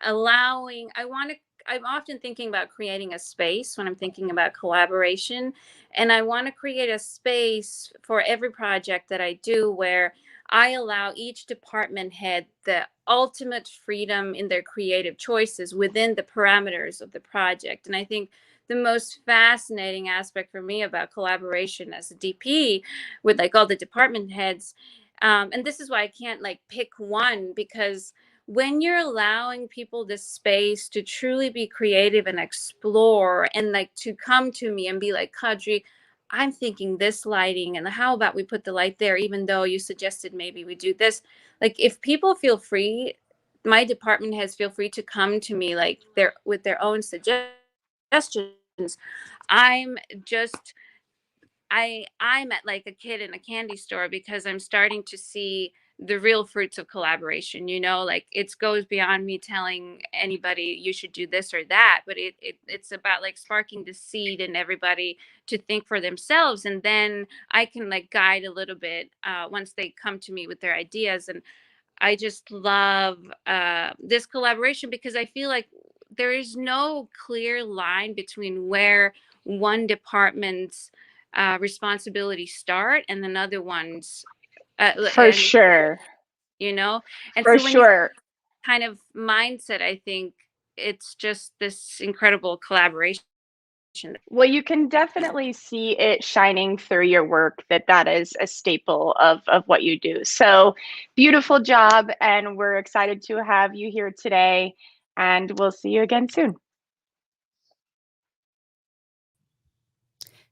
allowing, I'm often thinking about creating a space when I'm thinking about collaboration. And I want to create a space for every project that I do where I allow each department head the ultimate freedom in their creative choices within the parameters of the project. And I think the most fascinating aspect for me about collaboration as a DP with like all the department heads, and this is why I can't like pick one, because when you're allowing people this space to truly be creative and explore and like to come to me and be like, Kadri, I'm thinking this lighting and how about we put the light there, even though you suggested maybe we do this. Like if people feel free, my department heads feel free to come to me like with their own suggestions. I'm at like a kid in a candy store because I'm starting to see the real fruits of collaboration, you know, like it goes beyond me telling anybody you should do this or that, but it's about like sparking the seed in everybody to think for themselves. And then I can like guide a little bit once they come to me with their ideas. And I just love this collaboration because I feel like there is no clear line between where one department's responsibilities start and another one's For sure. you know. And For so when you sure. kind of mindset, I think it's just this incredible collaboration. Well, you can definitely see it shining through your work that is a staple of what you do. So beautiful job. And we're excited to have you here today. And we'll see you again soon.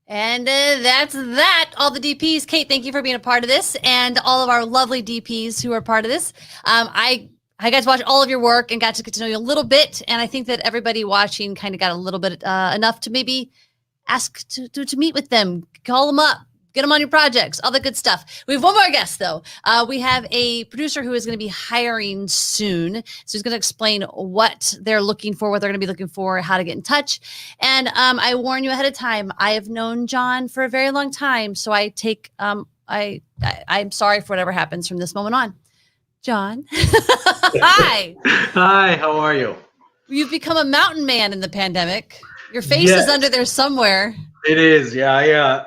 And that's that. All the DPs. Kate, thank you for being a part of this, and all of our lovely DPs who are part of this. I got to watch all of your work and got to get to know you a little bit, and I think that everybody watching kind of got a little bit enough to maybe ask to meet with them, call them up, get them on your projects, all the good stuff. We have one more guest, though. We have a producer who is going to be hiring soon. So he's going to explain what they're looking for, what they're going to be looking for, how to get in touch. And I warn you ahead of time, I have known John for a very long time. So I take, I'm sorry for whatever happens from this moment on. John. Hi. Hi, how are you? You've become a mountain man in the pandemic. Your face is under there somewhere. It is, yeah.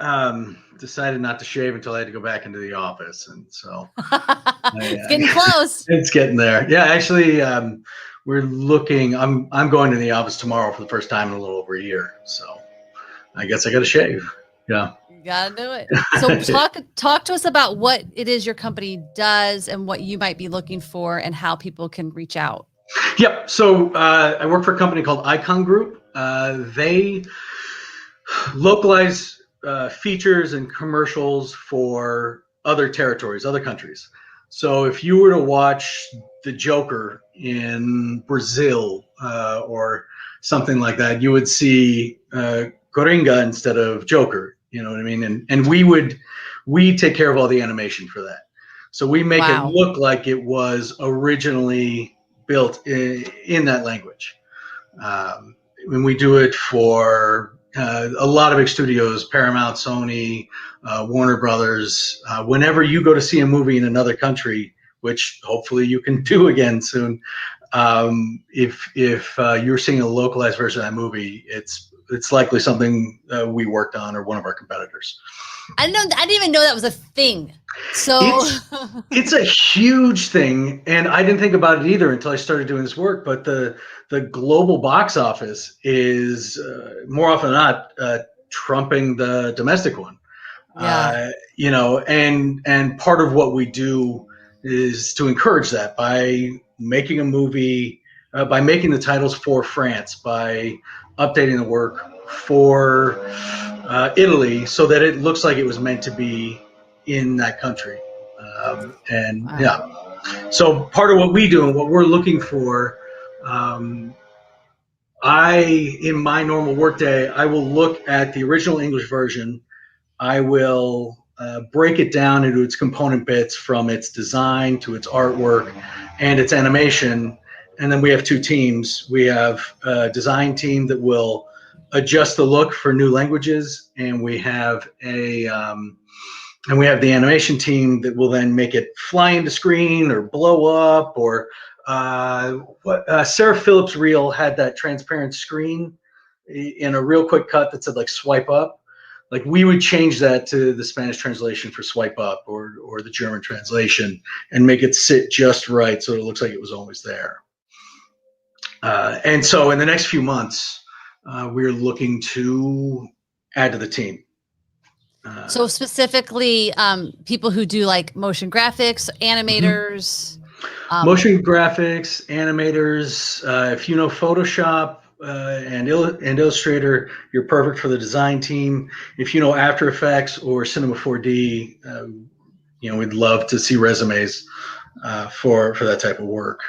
I decided not to shave until I had to go back into the office, and so it's getting close. It's getting there. Yeah, actually, we're looking. I'm going to the office tomorrow for the first time in a little over a year, so I guess I got to shave. Yeah. You gotta do it. So talk to us about what it is your company does and what you might be looking for and how people can reach out. Yep. So I work for a company called Icon Group. They localize features and commercials for other territories, other countries. So if you were to watch The Joker in Brazil or something like that, you would see Coringa instead of Joker. You know what I mean? And we take care of all the animation for that. So we make it look like it was originally built in that language. When we do it for a lot of big studios, Paramount, Sony, Warner Brothers. Whenever you go to see a movie in another country, which hopefully you can do again soon, if you're seeing a localized version of that movie, it's likely something we worked on or one of our competitors. I didn't even know that was a thing. So it's a huge thing, and I didn't think about it either until I started doing this work. But the global box office is more often than not trumping the domestic one. Yeah. You know, and part of what we do is to encourage that by making a movie, by making the titles for France, by updating the work for Italy so that it looks like it was meant to be in that country. Yeah, so part of what we do and what we're looking for, in my normal workday, I will look at the original English version. I will break it down into its component bits, from its design to its artwork and its animation. And then we have two teams. We have a design team that will adjust the look for new languages, and we have the animation team that will then make it fly into screen or blow up, or Sarah Phillips' reel had that transparent screen in a real quick cut that said like swipe up. Like we would change that to the Spanish translation for swipe up, or the German translation, and make it sit just right so it looks like it was always there. And so in the next few months, we're looking to add to the team. So specifically, people who do like motion graphics, animators. Motion graphics, animators. If you know Photoshop and Illustrator, you're perfect for the design team. If you know After Effects or Cinema 4D, you know, we'd love to see resumes for that type of work.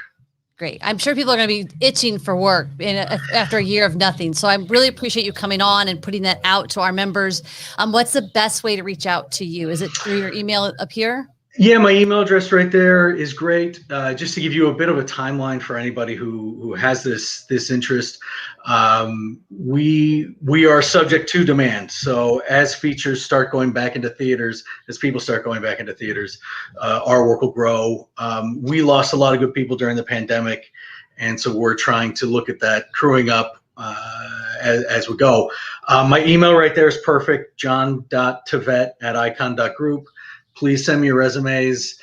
Great. I'm sure people are going to be itching for work after a year of nothing. So I really appreciate you coming on and putting that out to our members. What's the best way to reach out to you? Is it through your email up here? Yeah, my email address right there is great. Just to give you a bit of a timeline for anybody who has this interest, we are subject to demand. So as features start going back into theaters, as people start going back into theaters, our work will grow. We lost a lot of good people during the pandemic, and so we're trying to look at that crewing up as we go. My email right there is perfect, john.tavet@icon.group. Please send me your resumes.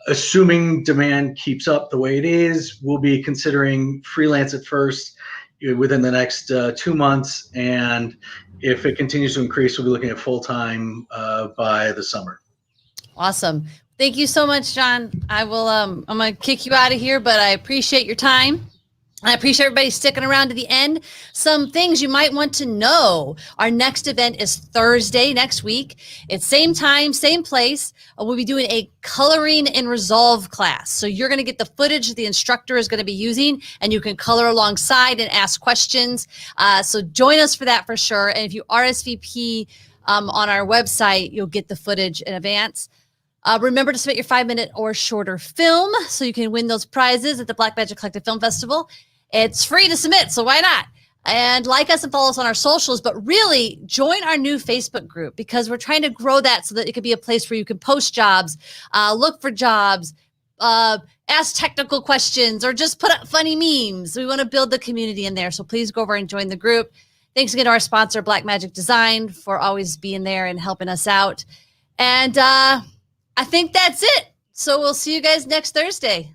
Assuming demand keeps up the way it is, we'll be considering freelance at first within the next 2 months. And if it continues to increase, we'll be looking at full-time by the summer. Awesome. Thank you so much, John. I will, I'm going to kick you out of here, but I appreciate your time. I appreciate everybody sticking around to the end. Some things you might want to know. Our next event is Thursday next week. It's same time, same place. We'll be doing a coloring and resolve class. So you're going to get the footage the instructor is going to be using, and you can color alongside and ask questions. So join us for that for sure. And if you RSVP on our website, you'll get the footage in advance. Remember to submit your 5-minute or shorter film so you can win those prizes at the Blackmagic Collective Film Festival. It's free to submit, so why not? And like us and follow us on our socials, but really join our new Facebook group because we're trying to grow that so that it could be a place where you can post jobs, look for jobs, ask technical questions, or just put up funny memes. We want to build the community in there, so please go over and join the group. Thanks again to our sponsor, Blackmagic Design, for always being there and helping us out. And I think that's it. So we'll see you guys next Thursday.